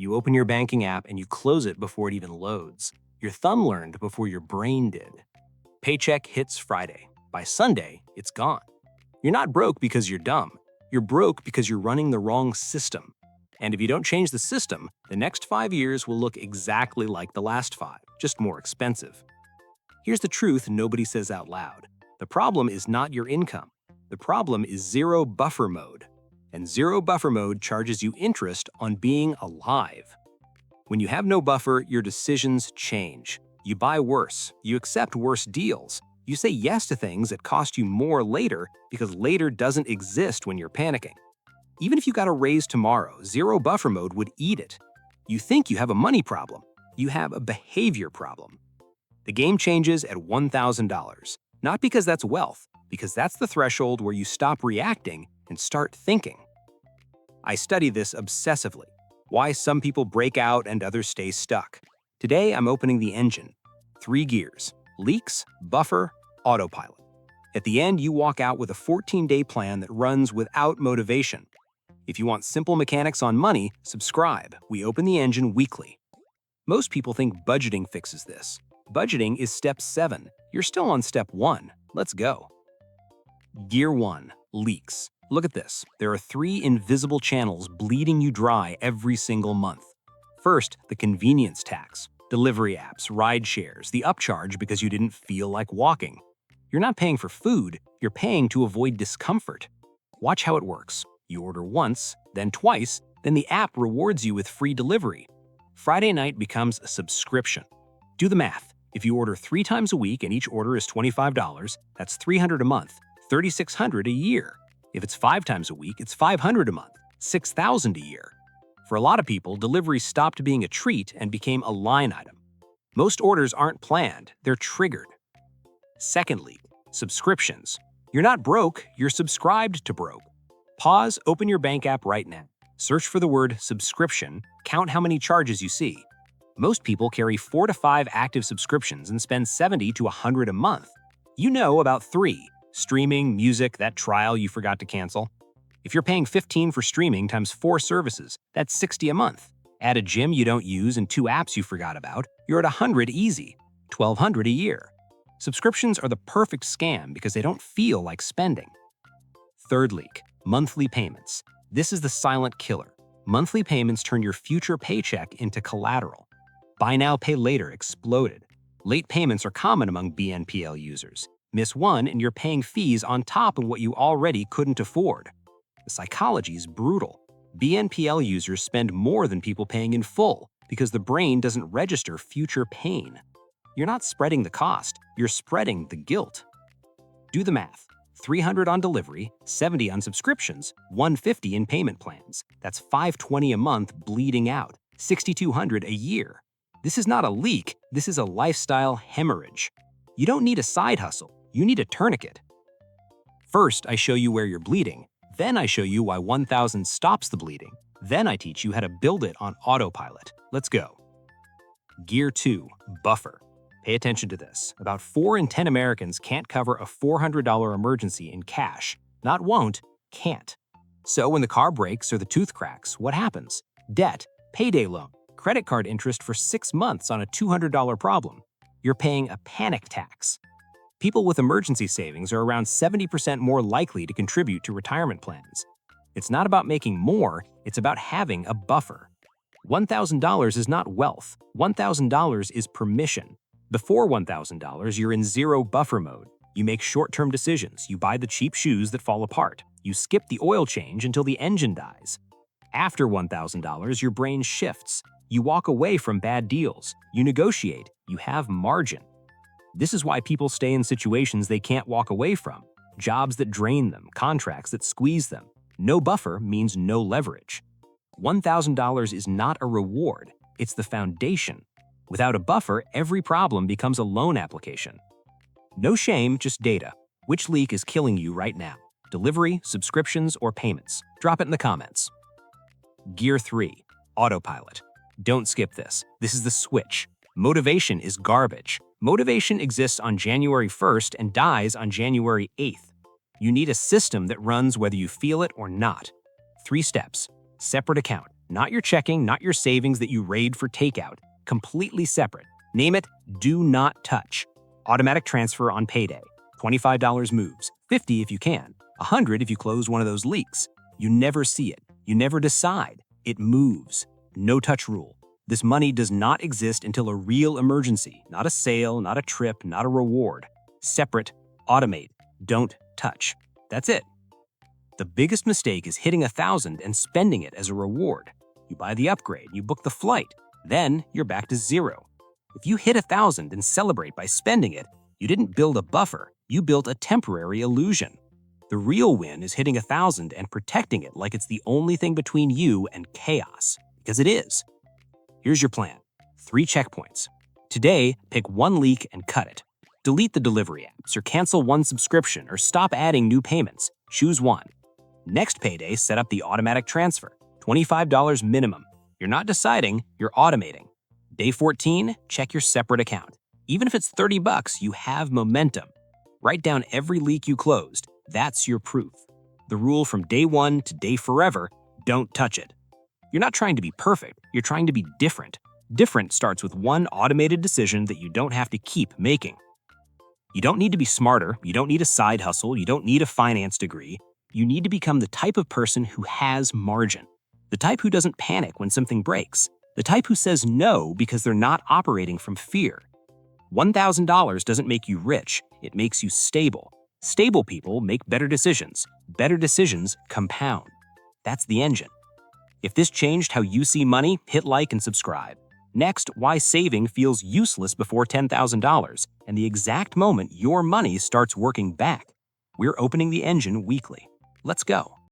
You open your banking app and you close it before it even loads. Your thumb learned before your brain did. Paycheck hits Friday. By Sunday, it's gone. You're not broke because you're dumb. You're broke because you're running the wrong system. And if you don't change the system, the next 5 years will look exactly like the last 5, just more expensive. Here's the truth nobody says out loud. The problem is not your income. The problem is zero buffer mode. And zero buffer mode charges you interest on being alive. When you have no buffer, your decisions change. You buy worse. You accept worse deals. You say yes to things that cost you more later because later doesn't exist when you're panicking. Even if you got a raise tomorrow, zero buffer mode would eat it. You think you have a money problem. You have a behavior problem. The game changes at $1,000. Not because that's wealth, because that's the threshold where you stop reacting and start thinking. I study this obsessively. Why some people break out and others stay stuck. Today, I'm opening the engine. 3 gears: leaks, buffer, autopilot. At the end, you walk out with a 14-day plan that runs without motivation. If you want simple mechanics on money, subscribe. We open the engine weekly. Most people think budgeting fixes this. Budgeting is step 7. You're still on step 1. Let's go. Gear 1. Leaks. Look at this. There are 3 invisible channels bleeding you dry every single month. First, the convenience tax. Delivery apps, ride shares, the upcharge because you didn't feel like walking. You're not paying for food, you're paying to avoid discomfort. Watch how it works. You order once, then twice, then the app rewards you with free delivery. Friday night becomes a subscription. Do the math. If you order 3 times a week and each order is $25, that's $300 a month, $3,600 a year. If it's 5 times a week, it's $500 a month, $6,000 a year. For a lot of people, delivery stopped being a treat and became a line item. Most orders aren't planned, they're triggered. Secondly, subscriptions. You're not broke, you're subscribed to broke. Pause, open your bank app right now. Search for the word subscription, count how many charges you see. Most people carry 4 to 5 active subscriptions and spend $70 to $100 a month. You know about 3: streaming, music, that trial you forgot to cancel. If you're paying $15 for streaming times 4 services, that's $60 a month. Add a gym you don't use and 2 apps you forgot about, you're at $100 easy, $1,200 a year. Subscriptions are the perfect scam because they don't feel like spending. Third leak, monthly payments. This is the silent killer. Monthly payments turn your future paycheck into collateral. Buy now, pay later exploded. Late payments are common among BNPL users. Miss one and you're paying fees on top of what you already couldn't afford. The psychology is brutal. BNPL users spend more than people paying in full because the brain doesn't register future pain. You're not spreading the cost, you're spreading the guilt. Do the math. $300 on delivery, $70 on subscriptions, $150 in payment plans. That's $520 a month bleeding out, $6,200 a year. This is not a leak, this is a lifestyle hemorrhage. You don't need a side hustle, you need a tourniquet. First, I show you where you're bleeding. Then I show you why 1,000 stops the bleeding. Then I teach you how to build it on autopilot. Let's go. Gear 2, buffer. Pay attention to this. About 4 in 10 Americans can't cover a $400 emergency in cash. Not won't, can't. So when the car breaks or the tooth cracks, what happens? Debt, payday loan, credit card interest for 6 months on a $200 problem. You're paying a panic tax. People with emergency savings are around 70% more likely to contribute to retirement plans. It's not about making more, it's about having a buffer. $1,000 is not wealth. $1,000 is permission. Before $1,000, you're in zero buffer mode. You make short-term decisions. You buy the cheap shoes that fall apart. You skip the oil change until the engine dies. After $1,000, your brain shifts. You walk away from bad deals. You negotiate. You have margin. This is why people stay in situations they can't walk away from. Jobs that drain them, contracts that squeeze them. No buffer means no leverage. $1,000 is not a reward. It's the foundation. Without a buffer, every problem becomes a loan application. No shame, just data. Which leak is killing you right now? Delivery, subscriptions, or payments? Drop it in the comments. Gear 3, autopilot. Don't skip this. This is the switch. Motivation is garbage. Motivation exists on January 1st and dies on January 8th. You need a system that runs whether you feel it or not. 3 steps. Separate account. Not your checking, not your savings that you raid for takeout. Completely separate. Name it Do Not Touch. Automatic transfer on payday. $25 moves, $50 if you can, $100 if you close one of those leaks. You never see it. You never decide. It moves. No touch rule. This money does not exist until a real emergency, not a sale, not a trip, not a reward. Separate, automate, don't touch. That's it. The biggest mistake is hitting 1,000 and spending it as a reward. You buy the upgrade, you book the flight, then you're back to zero. If you hit 1,000 and celebrate by spending it, you didn't build a buffer, you built a temporary illusion. The real win is hitting 1,000 and protecting it like it's the only thing between you and chaos, because it is. Here's your plan. 3 checkpoints. Today, pick one leak and cut it. Delete the delivery apps or cancel one subscription or stop adding new payments. Choose one. Next payday, set up the automatic transfer. $25 minimum. You're not deciding, you're automating. Day 14, check your separate account. Even if it's $30, you have momentum. Write down every leak you closed. That's your proof. The rule from day 1 to day forever, don't touch it. You're not trying to be perfect, you're trying to be different. Different starts with one automated decision that you don't have to keep making. You don't need to be smarter, you don't need a side hustle, you don't need a finance degree. You need to become the type of person who has margin. The type who doesn't panic when something breaks. The type who says no because they're not operating from fear. $1,000 doesn't make you rich, it makes you stable. Stable people make better decisions. Better decisions compound. That's the engine. If this changed how you see money, hit like and subscribe. Next, why saving feels useless before $10,000 and the exact moment your money starts working back. We're opening the engine weekly. Let's go.